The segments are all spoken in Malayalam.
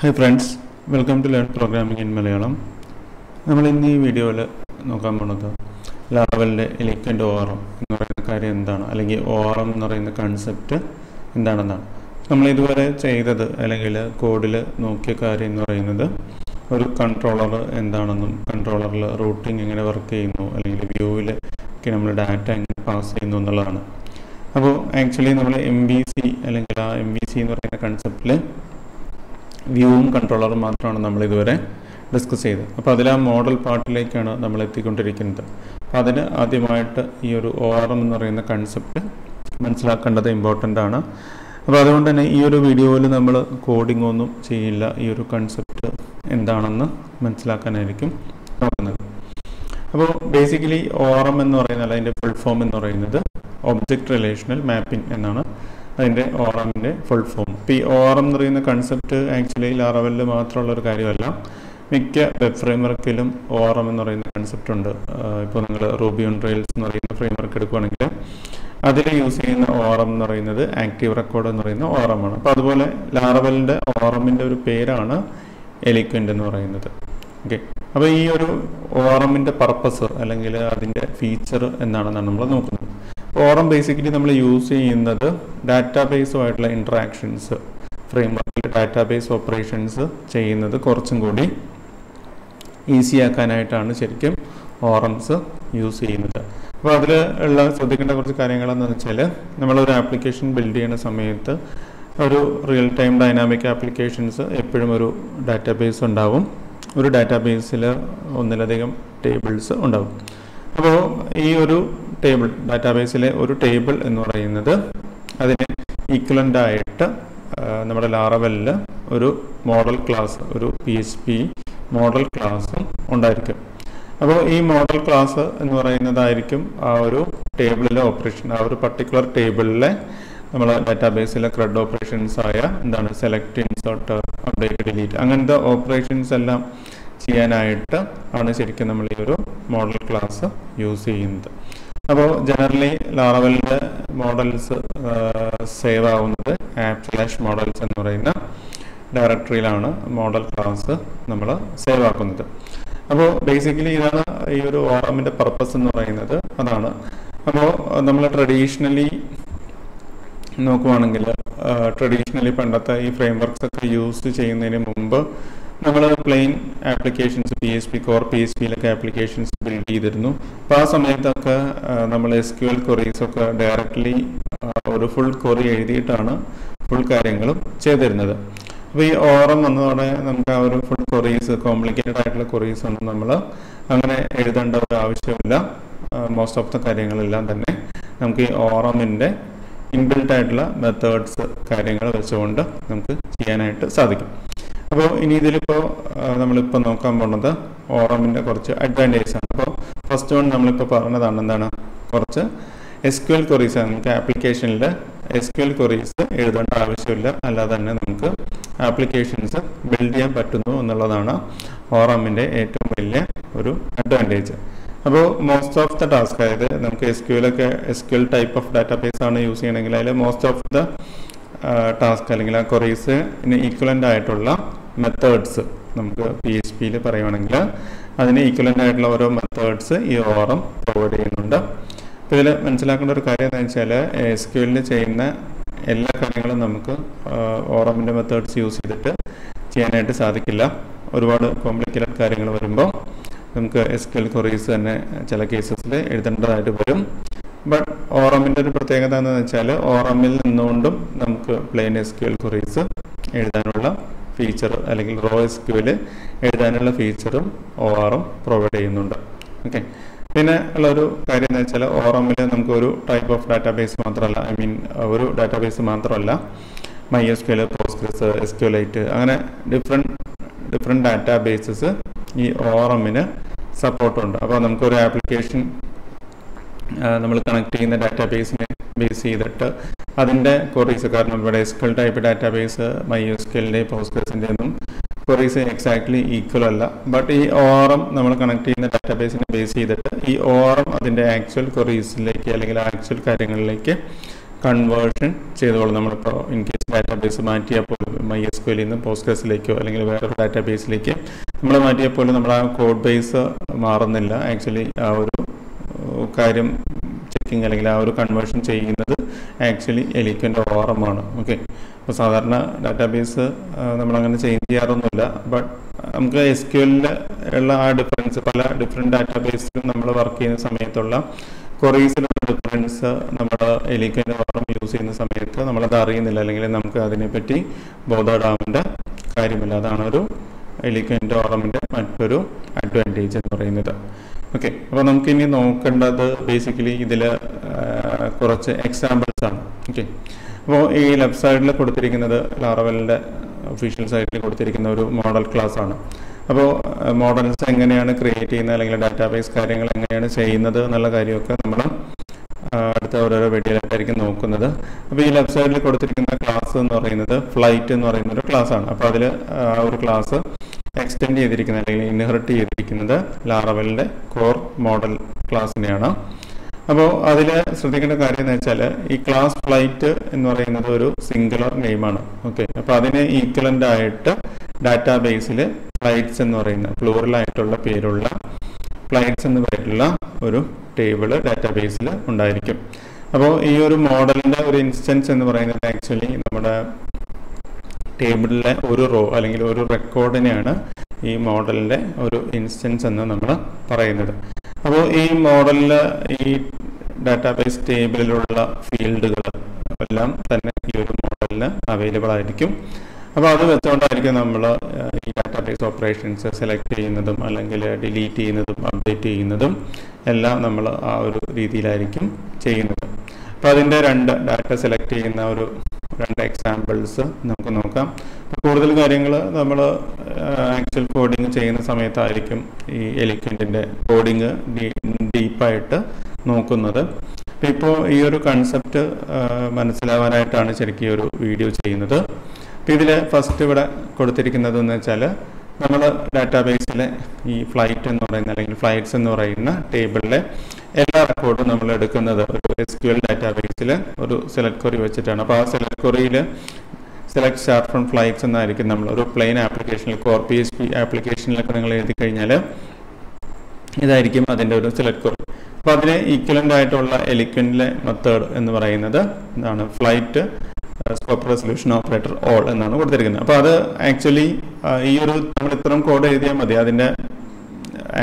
Hi friends, welcome to Learn Programming in Malayalam. നമ്മൾ ഇന്ന് ഈ വീഡിയോയിൽ നോക്കാൻ പോകുന്നത് ലാറവലിൻ്റെ എലിക്വൻ്റ് ORM എന്ന് പറയുന്ന കാര്യം എന്താണ്, അല്ലെങ്കിൽ ORM എന്ന് പറയുന്ന കൺസെപ്റ്റ് എന്താണെന്നാണ്. നമ്മൾ ഇതുവരെ ചെയ്തത് അല്ലെങ്കിൽ കോഡിൽ നോക്കിയ കാര്യം എന്ന് പറയുന്നത് ഒരു കൺട്രോളർ എന്താണെന്നും കൺട്രോളറിൽ റൂട്ടിംഗ് എങ്ങനെ വർക്ക് ചെയ്യുന്നു അല്ലെങ്കിൽ വ്യൂവിൽ ഒക്കെ നമ്മൾ ഡാറ്റ എങ്ങനെ പാസ് ചെയ്യുന്നു എന്നുള്ളതാണ്. അപ്പോൾ ആക്ച്വലി നമ്മൾ MVC അല്ലെങ്കിൽ ആ MVC എന്ന് പറയുന്ന കൺസെപ്റ്റിൽ വ്യൂവും കൺട്രോളറും മാത്രമാണ് നമ്മൾ ഇതുവരെ ഡിസ്കസ് ചെയ്തത്. അപ്പോൾ അതിൽ ആ മോഡൽ പാർട്ടിലേക്കാണ് നമ്മൾ എത്തിക്കൊണ്ടിരിക്കുന്നത്. അപ്പോൾ അതിന് ആദ്യമായിട്ട് ഈ ഒരു ORM എന്ന് പറയുന്ന കൺസെപ്റ്റ് മനസ്സിലാക്കേണ്ടത് ഇമ്പോർട്ടൻ്റ് ആണ്. അപ്പോൾ അതുകൊണ്ട് തന്നെ ഈ ഒരു വീഡിയോയിൽ നമ്മൾ കോഡിംഗ് ഒന്നും ചെയ്യില്ല, ഈ ഒരു കൺസെപ്റ്റ് എന്താണെന്ന് മനസ്സിലാക്കാനായിരിക്കും നോക്കുന്നത്. അപ്പോൾ ബേസിക്കലി ORM എന്ന് പറയുന്നത് അതിൻ്റെ ഫുൾ ഫോം എന്ന് പറയുന്നത് ഒബ്ജക്റ്റ് റിലേഷണൽ മാപ്പിംഗ് എന്നാണ് അതിൻ്റെ ORMൻ്റെ ഫുൾ ഫോം. ഇപ്പോൾ ഈ ORM എന്ന് പറയുന്ന കൺസെപ്റ്റ് ആക്ച്വലി ലാറവലിൽ മാത്രമുള്ളൊരു കാര്യമല്ല, മിക്ക വെബ് ഫ്രെയിംവർക്കിലും ORM എന്ന് പറയുന്ന കൺസെപ്റ്റ് ഉണ്ട്. ഇപ്പോൾ നിങ്ങൾ റൂബി ഓൺ റെയിൽസ് എന്ന് പറയുന്ന ഫ്രെയിംവർക്ക് എടുക്കുകയാണെങ്കിൽ അതിൽ യൂസ് ചെയ്യുന്ന ORM എന്ന് പറയുന്നത് ആക്റ്റീവ് റെക്കോർഡ് എന്ന് പറയുന്ന ORM ആണ്. അപ്പോൾ അതുപോലെ ലാറവലിൻ്റെ ORMൻ്റെ ഒരു പേരാണ് എലിക്വൻ്റ് എന്ന് പറയുന്നത്. ഓക്കെ, അപ്പോൾ ഈ ഒരു ORMൻ്റെ പർപ്പസ് അല്ലെങ്കിൽ അതിൻ്റെ ഫീച്ചർ എന്താണെന്നാണ് നമ്മൾ നോക്കുന്നത്. ORM ബേസിക്കലി നമ്മൾ യൂസ് ചെയ്യുന്നത് ഡാറ്റാബേസുമായിട്ടുള്ള ഇൻട്രാക്ഷൻസ്, ഫ്രെയിംവർക്കിൽ ഡാറ്റാബേസ് ഓപ്പറേഷൻസ് ചെയ്യുന്നത് കുറച്ചും കൂടി ഈസി ആക്കാനായിട്ടാണ് ശരിക്കും ORMs യൂസ് ചെയ്യുന്നത്. അപ്പോൾ അതിൽ ഉള്ള ശ്രദ്ധിക്കേണ്ട കുറച്ച് കാര്യങ്ങളെന്ന് വെച്ചാൽ നമ്മളൊരു ആപ്ലിക്കേഷൻ ബിൽഡ് ചെയ്യുന്ന സമയത്ത് ഒരു റിയൽ ടൈം ഡൈനാമിക് ആപ്ലിക്കേഷൻസ് എപ്പോഴും ഒരു ഡാറ്റാബേസ് ഉണ്ടാവും. ഒരു ഡാറ്റാബേസിൽ ഒന്നിലധികം ടേബിൾസ് ഉണ്ടാവും. അപ്പോൾ ഈ ഒരു ടേബിൾ ഡാറ്റാബേസിലെ ഒരു ടേബിൾ എന്ന് പറയുന്നത് അതിന് ഈക്വലൻ്റ് ആയിട്ട് നമ്മുടെ ലാറവലിൽ ഒരു മോഡൽ ക്ലാസ്, ഒരു PHP മോഡൽ ക്ലാസ്സും ഉണ്ടായിരിക്കും. അപ്പോൾ ഈ മോഡൽ ക്ലാസ് എന്ന് പറയുന്നതായിരിക്കും ആ ഒരു ടേബിളിലെ ഓപ്പറേഷൻ, ആ ഒരു പർട്ടിക്കുലർ ടേബിളിലെ നമ്മൾ ഡാറ്റാബേസിലെ CRUD ഓപ്പറേഷൻസ് ആയ എന്താണ് സെലക്ട്, ഇൻസേർട്ട്, അപ്ഡേറ്റ്, ഡിലീറ്റ് അങ്ങനത്തെ ഓപ്പറേഷൻസ് എല്ലാം ചെയ്യാനായിട്ട് ആണ് ശരിക്കും നമ്മൾ ഈ ഒരു മോഡൽ ക്ലാസ് യൂസ് ചെയ്യുന്നത്. അപ്പോൾ ജനറലി ലാറവലിൻ്റെ മോഡൽസ് സേവ് ആവുന്നത് app/models എന്ന് പറയുന്ന ഡയറക്ടറിയിലാണ് മോഡൽ ക്ലാസ് നമ്മൾ സേവ് ആക്കുന്നത്. അപ്പോൾ ബേസിക്കലി ഇതാണ് ഈ ഒരു ORMൻ്റെ പർപ്പസ് എന്ന് പറയുന്നത്, അതാണ്. അപ്പോൾ നമ്മൾ ട്രഡീഷണലി നോക്കുവാണെങ്കിൽ ട്രഡീഷണലി പണ്ടത്തെ ഈ ഫ്രെയിംവർക്ക്സ് ഒക്കെ യൂസ് ചെയ്യുന്നതിന് മുമ്പ് നമ്മൾ പ്ലെയിൻ ആപ്ലിക്കേഷൻസ് കോർ PHPയിലൊക്കെ ആപ്ലിക്കേഷൻസ് ബിൽഡ് ചെയ്തിരുന്നു. അപ്പോൾ ആ സമയത്തൊക്കെ നമ്മൾ SQL ക്വറീസൊക്കെ ഡയറക്റ്റ്ലി ഒരു ഫുൾ ക്വറി എഴുതിയിട്ടാണ് ഫുൾ കാര്യങ്ങളും ചെയ്തിരുന്നത്. അപ്പോൾ ഈ ORM വന്നതോടെ നമുക്ക് ആ ഒരു ഫുൾ ക്വറീസ്, കോംപ്ലിക്കേറ്റഡ് ആയിട്ടുള്ള ക്വറീസ് ഒന്നും നമ്മൾ അങ്ങനെ എഴുതേണ്ട ഒരു ആവശ്യമില്ല. മോസ്റ്റ് ഓഫ് ദ കാര്യങ്ങളെല്ലാം തന്നെ നമുക്ക് ഈ ORMൻ്റെ ഇൻബിൽറ്റ് ആയിട്ടുള്ള മെത്തേഡ്സ് കാര്യങ്ങൾ വെച്ചുകൊണ്ട് നമുക്ക് ചെയ്യാനായിട്ട് സാധിക്കും. അപ്പോൾ ഇനി ഇതിലിപ്പോൾ നമ്മളിപ്പോൾ നോക്കാൻ പോകുന്നത് ORMൻ്റെ കുറച്ച് അഡ്വാൻറ്റേജ് ആണ്. അപ്പോൾ ഫസ്റ്റ് വൺ നമ്മളിപ്പോൾ പറഞ്ഞതാണ് എന്താണ്, കുറച്ച് SQL ക്വറീസ് ആണ്. നമുക്ക് ആപ്ലിക്കേഷനിൽ SQL ക്വറീസ് എഴുതേണ്ട ആവശ്യമില്ല, അല്ലാതെ തന്നെ നമുക്ക് ആപ്ലിക്കേഷൻസ് ബിൽഡ് ചെയ്യാൻ പറ്റുന്നു എന്നുള്ളതാണ് ORMൻ്റെ ഏറ്റവും വലിയ ഒരു അഡ്വാൻറ്റേജ്. അപ്പോൾ മോസ്റ്റ് ഓഫ് ദ ടാസ്ക്, അതായത് നമുക്ക് SQL ടൈപ്പ് ഓഫ് ഡാറ്റാബേസ് ആണ് യൂസ് ചെയ്യണമെങ്കിൽ അതിൽ മോസ്റ്റ് ഓഫ് ദ ടാസ്ക് അല്ലെങ്കിൽ ആ ക്വറീസിന് ഈക്വലൻ്റ് ആയിട്ടുള്ള മെത്തേഡ്സ് നമുക്ക് PHPയിൽ പറയുകയാണെങ്കിൽ അതിന് ഈക്വലൻ്റ് ആയിട്ടുള്ള ഓരോ മെത്തേഡ്സ് ഈ ORM പ്രൊവൈഡ് ചെയ്യുന്നുണ്ട്. അപ്പോൾ ഇതിൽ മനസ്സിലാക്കേണ്ട ഒരു കാര്യം എന്താണെന്ന് വെച്ചാൽ SQLൽ ചെയ്യുന്ന എല്ലാ കാര്യങ്ങളും നമുക്ക് ORMൻ്റെ മെത്തേഡ്സ് യൂസ് ചെയ്തിട്ട് ചെയ്യാനായിട്ട് സാധിക്കില്ല. ഒരുപാട് കോംപ്ലിക്കേറ്റഡ് കാര്യങ്ങൾ വരുമ്പോൾ നമുക്ക് SQL ക്വറീസ് തന്നെ ചില കേസസിൽ എഴുതേണ്ടതായിട്ട് വരും. ബട്ട് ORMൻ്റെ ഒരു പ്രത്യേകത എന്ന് വെച്ചാൽ ORMൽ നിന്നുകൊണ്ടും നമുക്ക് പ്ലെയിൻ SQL ക്വറീസ് എഴുതാനുള്ള ഫീച്ചർ അല്ലെങ്കിൽ റോ SQL എഴുതാനുള്ള ഫീച്ചറും ORM പ്രൊവൈഡ് ചെയ്യുന്നുണ്ട്. ഓക്കെ, പിന്നെ ഉള്ളൊരു കാര്യം എന്ന് വെച്ചാൽ ORMൽ നമുക്ക് ഒരു ടൈപ്പ് ഓഫ് ഡാറ്റാബേസ് മാത്രമല്ല, ഒരു ഡാറ്റാബേസ് മാത്രമല്ല, MySQL, Postgres, SQLite അങ്ങനെ ഡിഫറെൻറ്റ് ഡാറ്റാബേസസ് ഈ ORMന് സപ്പോർട്ടുണ്ട്. അപ്പോൾ നമുക്കൊരു ആപ്ലിക്കേഷൻ നമ്മൾ കണക്ട് ചെയ്യുന്ന ഡാറ്റാബേസിനെ ബേസ് ചെയ്തിട്ട് അതിൻ്റെ ക്വറീസ്, കാരണം ഇവിടെ SQL ടൈപ്പ് ഡാറ്റാബേസ് MySQLൻ്റെ Postgresൻ്റെ ഒന്നും ക്വറീസ് എക്സാക്ട്ലി ഈക്വൽ അല്ല. ബട്ട് ഈ ORM നമ്മൾ കണക്ട് ചെയ്യുന്ന ഡാറ്റാബേസിനെ ബേസ് ചെയ്തിട്ട് ഈ ORM അതിൻ്റെ ആക്ച്വൽ ക്വറീസിലേക്ക് അല്ലെങ്കിൽ ആക്ച്വൽ കാര്യങ്ങളിലേക്ക് കൺവേർഷൻ ചെയ്തോളും. നമ്മളിപ്പോൾ ഇൻ കേസ് ഡാറ്റാബേസ് മാറ്റിയാൽ പോലും MySQL നിന്ന് പോസ്റ്റ്ഗ്രസിലേക്കോ അല്ലെങ്കിൽ വേറൊരു ഡാറ്റാബേസിലേക്ക് നമ്മൾ മാറ്റിയാൽ പോലും നമ്മൾ ആ കോഡ് ബേസ് മാറുന്നില്ല. ആക്ച്വലി ആ ഒരു കാര്യം ചെക്കിങ് അല്ലെങ്കിൽ ആ ഒരു കൺവേർഷൻ ചെയ്യുന്നത് ആക്ച്വലി എലിക്വൻ്റ് ORM ആണ്. ഓക്കെ, അപ്പോൾ സാധാരണ ഡാറ്റാബേസ് നമ്മളങ്ങനെ ചേഞ്ച് ചെയ്യാറൊന്നുമില്ല. ബട്ട് നമുക്ക് SQL ഉള്ള ആ ഡിഫറൻസ് പല ഡിഫറെൻറ്റ് ഡാറ്റാബേസിലും നമ്മൾ വർക്ക് ചെയ്യുന്ന സമയത്തുള്ള കൊറീസിലുള്ള ഡിഫറൻസ് നമ്മൾ എലിക്വൻ്റ് ORM യൂസ് ചെയ്യുന്ന സമയത്ത് നമ്മളത് അറിയുന്നില്ല, അല്ലെങ്കിൽ നമുക്ക് അതിനെപ്പറ്റി ബോധപ്പെടാവേണ്ട കാര്യമില്ല. അതാണ് ഒരു എലിക്വൻ്റ് ORMൻ്റെ മറ്റൊരു അഡ്വാൻറ്റേജ് എന്ന് പറയുന്നത്. ഓക്കെ, അപ്പോൾ നമുക്കിനി നോക്കേണ്ടത് ബേസിക്കലി ഇതിൽ കുറച്ച് എക്സാമ്പിൾസ് ആണ്. ഓക്കെ, അപ്പോൾ ഈ ലെഫ്റ്റ് സൈഡിൽ കൊടുത്തിരിക്കുന്നത് ലാറവലിൻ്റെ ഒഫീഷ്യൽ സൈറ്റിൽ കൊടുത്തിരിക്കുന്ന ഒരു മോഡൽ ക്ലാസ് ആണ്. അപ്പോൾ മോഡൽസ് എങ്ങനെയാണ് ക്രിയേറ്റ് ചെയ്യുന്നത് അല്ലെങ്കിൽ ഡാറ്റാബേസ് കാര്യങ്ങൾ എങ്ങനെയാണ് ചെയ്യുന്നത് എന്നുള്ള കാര്യമൊക്കെ നമ്മൾ അടുത്ത ഓരോരോ വീഡിയോയിലായിട്ടായിരിക്കും നോക്കുന്നത്. അപ്പോൾ ഈ ലെഫ്റ്റ് സൈഡിൽ കൊടുത്തിരിക്കുന്ന ക്ലാസ് എന്ന് പറയുന്നത് ഫ്ലൈറ്റ് എന്ന് പറയുന്ന ഒരു ക്ലാസ് ആണ്. അപ്പോൾ അതിൽ ആ ഒരു ക്ലാസ് എക്സ്റ്റെൻഡ് ചെയ്തിരിക്കുന്നത് അല്ലെങ്കിൽ ഇൻഹെറിറ്റ് ചെയ്തിരിക്കുന്നത് ലാറവലിൻ്റെ കോർ മോഡൽ ക്ലാസ്സിനെയാണ്. അപ്പോൾ അതിൽ ശ്രദ്ധിക്കേണ്ട കാര്യം എന്ന് വെച്ചാൽ ഈ ക്ലാസ് ഫ്ലൈറ്റ് എന്ന് പറയുന്നത് ഒരു സിംഗുലർ നെയിമാണ്. ഓക്കെ, അപ്പോൾ അതിന് ഈക്വലൻ്റ് ആയിട്ട് ഡാറ്റാബേസിൽ ഫ്ലൈറ്റ്സ് എന്ന് പറയുന്ന പ്ലൂറലായിട്ടുള്ള പേരുള്ള ഫ്ലൈറ്റ്സ് എന്ന് പേരുള്ള ഒരു ടേബിൾ ഡാറ്റാബേസിൽ ഉണ്ടായിരിക്കും. അപ്പോൾ ഈ ഒരു മോഡലിൻ്റെ ഒരു ഇൻസ്റ്റൻസ് എന്ന് പറയുന്നത് ആക്ച്വലി നമ്മുടെ ടേബിളിലെ ഒരു റോ അല്ലെങ്കിൽ ഒരു റെക്കോർഡിനെയാണ് ഈ മോഡലിൻ്റെ ഒരു ഇൻസ്റ്റൻസ് എന്ന് നമ്മൾ പറയുന്നത്. അപ്പോൾ ഈ മോഡലിൽ ഈ ഡാറ്റാബേസ് ടേബിളിലുള്ള ഫീൽഡുകൾ എല്ലാം തന്നെ ഈ ഒരു മോഡലിന് അവൈലബിൾ ആയിരിക്കും. അപ്പോൾ അത് വെച്ചുകൊണ്ടായിരിക്കും നമ്മൾ ഈ ഡാറ്റാബേസ് ഓപ്പറേഷൻസ് സെലക്ട് ചെയ്യുന്നതും അല്ലെങ്കിൽ ഡിലീറ്റ് ചെയ്യുന്നതും അപ്ഡേറ്റ് ചെയ്യുന്നതും എല്ലാം നമ്മൾ ആ ഒരു രീതിയിലായിരിക്കും ചെയ്യുന്നത്. അപ്പോൾ അതിൻ്റെ ഡാറ്റ സെലക്ട് ചെയ്യുന്ന രണ്ട് എക്സാമ്പിൾസ് നമുക്ക് നോക്കാം. കൂടുതൽ കാര്യങ്ങൾ നമ്മൾ ആക്ച്വൽ കോഡിങ് ചെയ്യുന്ന സമയത്തായിരിക്കും ഈ എലിക്വൻറ്റിൻ്റെ കോഡിങ് ഡീപ്പായിട്ട് നോക്കുന്നത്. അപ്പോൾ ഇപ്പോൾ ഈ ഒരു കൺസെപ്റ്റ് മനസ്സിലാവാനായിട്ടാണ് ശരിക്കും ഈ ഒരു വീഡിയോ ചെയ്യുന്നത്. അപ്പോൾ ഇതിൽ ഫസ്റ്റ് ഇവിടെ കൊടുത്തിരിക്കുന്നതെന്ന് വെച്ചാൽ നമ്മൾ ഡാറ്റാബേസിലെ ഈ ഫ്ലൈറ്റ് എന്ന് പറയുന്ന അല്ലെങ്കിൽ ഫ്ലൈറ്റ്സ് എന്ന് പറയുന്ന ടേബിളിലെ എല്ലാ റെക്കോർഡും നമ്മൾ എടുക്കുന്നത് ഒരു SQL ഡാറ്റാബേസിൽ ഒരു സെലക്ട് ക്വറി വെച്ചിട്ടാണ്. അപ്പോൾ ആ സെലക്ട് ക്വറിയിൽ സെലക്ട് സ്റ്റാർട്ട് ഫ്രം ഫ്ലൈറ്റ്സ് എന്നായിരിക്കും നമ്മൾ ഒരു പ്ലെയിൻ ആപ്ലിക്കേഷനിൽ കോർ PHP ആപ്ലിക്കേഷനിലൊക്കെ നിങ്ങൾ എഴുതി കഴിഞ്ഞാൽ ഇതായിരിക്കും അതിൻ്റെ ഒരു സെലക്ട് ക്വറി. അപ്പോൾ അതിന് ഈക്വലൻ്റ് ആയിട്ടുള്ള എലിക്വൻറ്റിലെ മെത്തേഡ് എന്ന് പറയുന്നത് എന്താണ്, flight scope resolution operator all എന്നാണ് കൊടുത്തിരിക്കുന്നത്. അപ്പോൾ അത് ആക്ച്വലി ഈ ഒരു നമ്മൾ ഇത്രയും കോഡ് എഴുതിയാൽ മതി. അതിൻ്റെ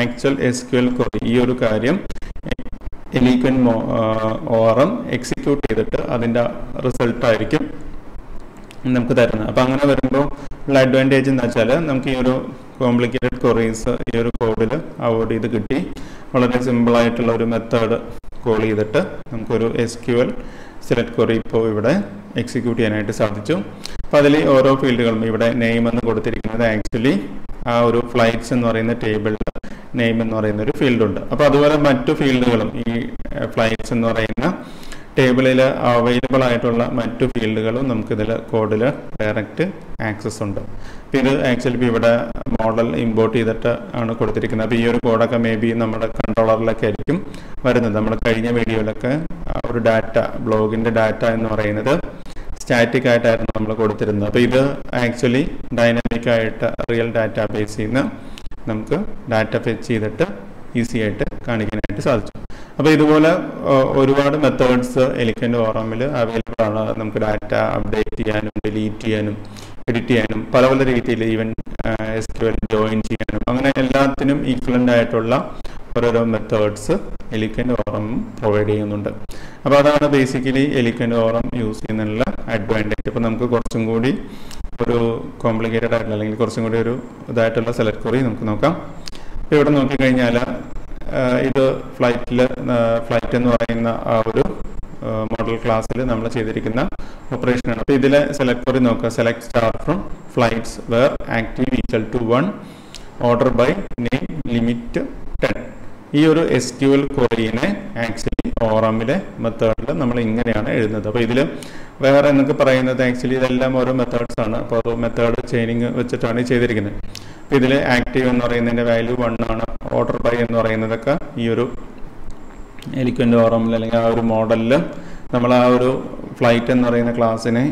ആക്ച്വൽ SQL ക്വറി ഈ ഒരു കാര്യം എലിക്വൻ്റ് ORM എക്സിക്യൂട്ട് ചെയ്തിട്ട് അതിൻ്റെ റിസൾട്ടായിരിക്കും നമുക്ക് തരുന്നത്. അപ്പോൾ അങ്ങനെ വരുമ്പോൾ ഉള്ള അഡ്വാൻറ്റേജ് എന്ന് വെച്ചാൽ നമുക്ക് ഈ ഒരു കോംപ്ലിക്കേറ്റഡ് ക്വറീസ് ഈ ഒരു കോഡിൽ അവോയ്ഡ് ചെയ്ത് കിട്ടി. വളരെ സിമ്പിളായിട്ടുള്ള ഒരു മെത്തേഡ് കോൾ ചെയ്തിട്ട് നമുക്കൊരു SQL സെലക്ട് ക്വറി ഇപ്പോൾ ഇവിടെ എക്സിക്യൂട്ട് ചെയ്യാനായിട്ട് സാധിച്ചു. അപ്പോൾ അതിൽ ഓരോ ഫീൽഡുകളും ഇവിടെ നെയിം എന്ന് കൊടുത്തിരിക്കുന്നത് ആക്ച്വലി ആ ഒരു ഫ്ലൈറ്റ്സ് എന്ന് പറയുന്ന ടേബിളിൽ നെയിം എന്ന് പറയുന്ന ഒരു ഫീൽഡുണ്ട്. അപ്പോൾ അതുപോലെ മറ്റു ഫീൽഡുകളും ഈ ഫ്ലൈറ്റ്സ് എന്ന് പറയുന്ന ടേബിളിൽ അവൈലബിൾ ആയിട്ടുള്ള മറ്റു ഫീൽഡുകളും നമുക്കിതിൽ കോഡിൽ ഡയറക്റ്റ് ആക്സസ് ഉണ്ട്. അപ്പോൾ ഇത് ആക്ച്വലി ഇപ്പോൾ ഇവിടെ മോഡൽ ഇമ്പോർട്ട് ചെയ്തിട്ട് ആണ് കൊടുത്തിരിക്കുന്നത്. അപ്പോൾ ഈ ഒരു കോഡൊക്കെ മേ ബി നമ്മുടെ കൺട്രോളറിലൊക്കെ ആയിരിക്കും വരുന്നത്. നമ്മൾ കഴിഞ്ഞ വീഡിയോയിലൊക്കെ ഒരു ഡാറ്റ ബ്ലോഗിൻ്റെ ഡാറ്റ എന്ന് പറയുന്നത് സ്റ്റാറ്റിക് ആയിട്ടായിരുന്നു നമ്മൾ കൊടുത്തിരുന്നത്. അപ്പോൾ ഇത് ആക്ച്വലി ഡൈനാമിക് ആയിട്ട് റിയൽ ഡാറ്റാബേസിൽ നിന്ന് നമുക്ക് ഡാറ്റ ഫെച്ച് ചെയ്തിട്ട് ഈസി ആയിട്ട് കാണിക്കാനായിട്ട് സാധിച്ചു. അപ്പോൾ ഇതുപോലെ ഒരുപാട് മെത്തേഡ്സ് എലിക്വൻ്റ് ORMൽ അവൈലബിൾ ആണ്. നമുക്ക് ഡാറ്റ അപ്ഡേറ്റ് ചെയ്യാനും ഡിലീറ്റ് ചെയ്യാനും എഡിറ്റ് ചെയ്യാനും പല പല രീതിയിൽ ഈവൻ SQL ജോയിൻ ചെയ്യാനും അങ്ങനെ എല്ലാത്തിനും ഈക്വലൻ്റ് ആയിട്ടുള്ള ഓരോരോ മെത്തേഡ്സ് എലിക്വൻ്റ് ORM പ്രൊവൈഡ് ചെയ്യുന്നുണ്ട്. അപ്പോൾ അതാണ് ബേസിക്കലി എലിക്വൻ്റ് ORM യൂസ് ചെയ്യുന്നതിനുള്ള അഡ്വാൻറ്റേജ്. ഇപ്പോൾ നമുക്ക് കുറച്ചും കൂടി ഒരു കോംപ്ലിക്കേറ്റഡ് ആയിട്ടുള്ള അല്ലെങ്കിൽ കുറച്ചും കൂടി ഒരു ഇതായിട്ടുള്ള സെലക്ട് ക്വറി നമുക്ക് നോക്കാം. ഇപ്പോൾ ഇവിടെ നോക്കിക്കഴിഞ്ഞാൽ ഇത് ഫ്ലൈറ്റ് എന്ന് പറയുന്ന ആ ഒരു മോഡൽ ക്ലാസ്സിൽ നമ്മൾ ചെയ്തിരിക്കുന്ന ഓപ്പറേഷനാണ്. അപ്പോൾ ഇതിലെ സെലക്ട് ക്വറി നോക്കുക. Select star from flights where active equal to 1 order by name limit 10. ഈ ഒരു SQL ക്വറിനെ ആക്ച്വലി ORMലെ മെത്തേഡിൽ നമ്മൾ ഇങ്ങനെയാണ് എഴുതുന്നത്. അപ്പോൾ ഇതിൽ വേറെ എന്നൊക്കെ പറയുന്നത് ആക്ച്വലി ഇതെല്ലാം ഓരോ മെത്തേഡ്സ് ആണ്. അപ്പോൾ അത് മെത്തേഡ് ചെയിനിങ് വെച്ചിട്ടാണ് ചെയ്തിരിക്കുന്നത്. അപ്പോൾ ഇതിൽ ആക്റ്റീവ് എന്ന് പറയുന്നതിൻ്റെ വാല്യൂ 1 ആണ്. ഓർഡർ ബൈ എന്ന് പറയുന്നതൊക്കെ ഈ ഒരു എലിക്വൻ്റ് ORMൽ അല്ലെങ്കിൽ ആ ഒരു മോഡലിൽ നമ്മൾ ആ ഒരു ഫ്ലൈറ്റ് എന്ന് പറയുന്ന ക്ലാസ്സിനെ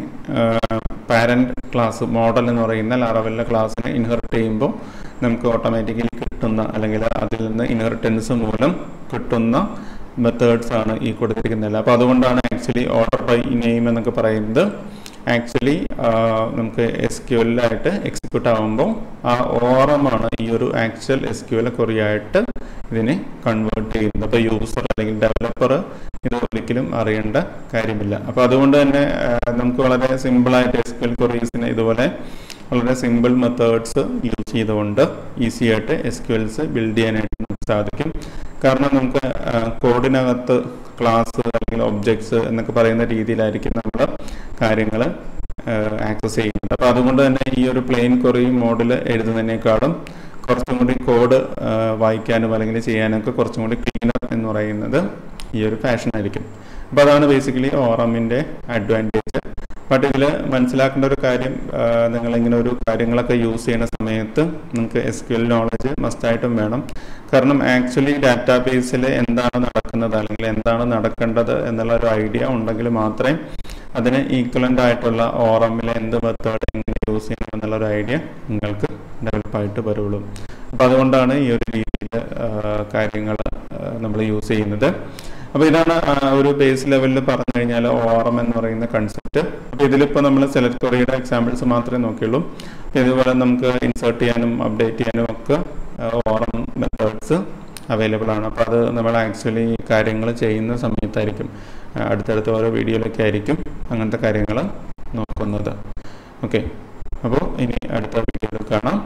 പാരൻറ്റ് ക്ലാസ് മോഡൽ എന്ന് പറയുന്ന ലാറവലിലെ ക്ലാസ്സിനെ ഇൻഹെറിറ്റ് ചെയ്യുമ്പോൾ നമുക്ക് ഓട്ടോമാറ്റിക്കലി കിട്ടുന്ന അല്ലെങ്കിൽ അതിൽ നിന്ന് ഇൻഹെറിറ്റൻസ് മൂലം കിട്ടുന്ന മെത്തേഡ്സ് ആണ് ഈ കൊടുത്തിരിക്കുന്നത്. അപ്പോൾ അതുകൊണ്ടാണ് ആക്ച്വലി ഓർഡർ ബൈ നെയിം എന്നൊക്കെ പറയുന്നത് ആക്ച്വലി നമുക്ക് SQL ആയിട്ട് എക്സിക്യൂട്ട് ആകുമ്പോൾ ആ ORM ആണ് ഈ ഒരു ആക്ച്വൽ SQL query ആയിട്ട് ഇതിനെ കൺവേർട്ട് ചെയ്യുന്നത്. അപ്പോൾ യൂസർ അല്ലെങ്കിൽ ഡെവലപ്പർ ഇത് ഒരിക്കലും അറിയേണ്ട കാര്യമില്ല. അപ്പോൾ അതുകൊണ്ട് തന്നെ നമുക്ക് വളരെ സിമ്പിളായിട്ട് SQL queriesനെ ഇതുപോലെ വളരെ സിമ്പിൾ മെത്തേഡ്സ് യൂസ് ചെയ്തുകൊണ്ട് ഈസി ആയിട്ട് SQLs ബിൽഡ് ചെയ്യാനായിട്ട് നമുക്ക് സാധിക്കും. കാരണം നമുക്ക് കോഡിനകത്ത് ക്ലാസ് അല്ലെങ്കിൽ ഒബ്ജക്ട്സ് എന്നൊക്കെ പറയുന്ന രീതിയിലായിരിക്കും നമ്മൾ കാര്യങ്ങൾ ആക്സസ് ചെയ്യുന്നത്. അപ്പോൾ അതുകൊണ്ട് തന്നെ ഈ ഒരു പ്ലെയിൻ ക്വറി മോഡിൽ എഴുതുന്നതിനേക്കാളും കുറച്ചും കൂടി കോഡ് വായിക്കാനും അല്ലെങ്കിൽ ചെയ്യാനൊക്കെ കുറച്ചും കൂടി ക്ലീനർ എന്ന് പറയുന്നത് ഈ ഒരു ഫാഷൻ ആയിരിക്കും. അപ്പോൾ അതാണ് ബേസിക്കലി ORMൻ്റെ അഡ്വാൻറ്റേജ്. ബട്ട് ഇതിൽ മനസ്സിലാക്കേണ്ട ഒരു കാര്യം, നിങ്ങളിങ്ങനെ ഒരു കാര്യങ്ങളൊക്കെ യൂസ് ചെയ്യുന്ന സമയത്ത് നിങ്ങൾക്ക് SQL നോളജ് മസ്റ്റായിട്ടും വേണം. കാരണം ആക്ച്വലി ഡാറ്റാബേസിൽ എന്താണ് നടക്കുന്നത് അല്ലെങ്കിൽ എന്താണ് നടക്കേണ്ടത് എന്നുള്ള ഒരു ഐഡിയ ഉണ്ടെങ്കിൽ മാത്രമേ അതിന് ഈക്വലൻ്റ് ആയിട്ടുള്ള ORMലെ എന്ത് മെത്തേഡ് എങ്ങനെ യൂസ് ചെയ്യണം എന്നുള്ളൊരു ഐഡിയ നിങ്ങൾക്ക് ഡെവലപ്പായിട്ട് വരുള്ളൂ. അപ്പോൾ അതുകൊണ്ടാണ് ഈ ഒരു രീതിയിൽ കാര്യങ്ങൾ നമ്മൾ യൂസ് ചെയ്യുന്നത്. അപ്പോൾ ഇതാണ് ഒരു ബേസ് ലെവലിൽ പറഞ്ഞു കഴിഞ്ഞാൽ ORM എന്ന് പറയുന്ന കൺസെപ്റ്റ്. അപ്പോൾ ഇതിലിപ്പോൾ നമ്മൾ സെലക്ട് ക്വറിയുടെ എക്സാമ്പിൾസ് മാത്രമേ നോക്കിയുള്ളൂ. ഇതുപോലെ നമുക്ക് ഇൻസേർട്ട് ചെയ്യാനും അപ്ഡേറ്റ് ചെയ്യാനും ഒക്കെ ORM മെത്തേഡ്സ് അവൈലബിൾ ആണ്. അപ്പോൾ അത് നമ്മൾ ആക്ച്വലി കാര്യങ്ങൾ ചെയ്യുന്ന സമയത്തായിരിക്കും, അടുത്തടുത്ത ഓരോ വീഡിയോയിലൊക്കെ ആയിരിക്കും അങ്ങനത്തെ കാര്യങ്ങൾ നോക്കുന്നത്. ഓക്കെ, അപ്പോൾ ഇനി അടുത്ത വീഡിയോയിൽ കാണാം.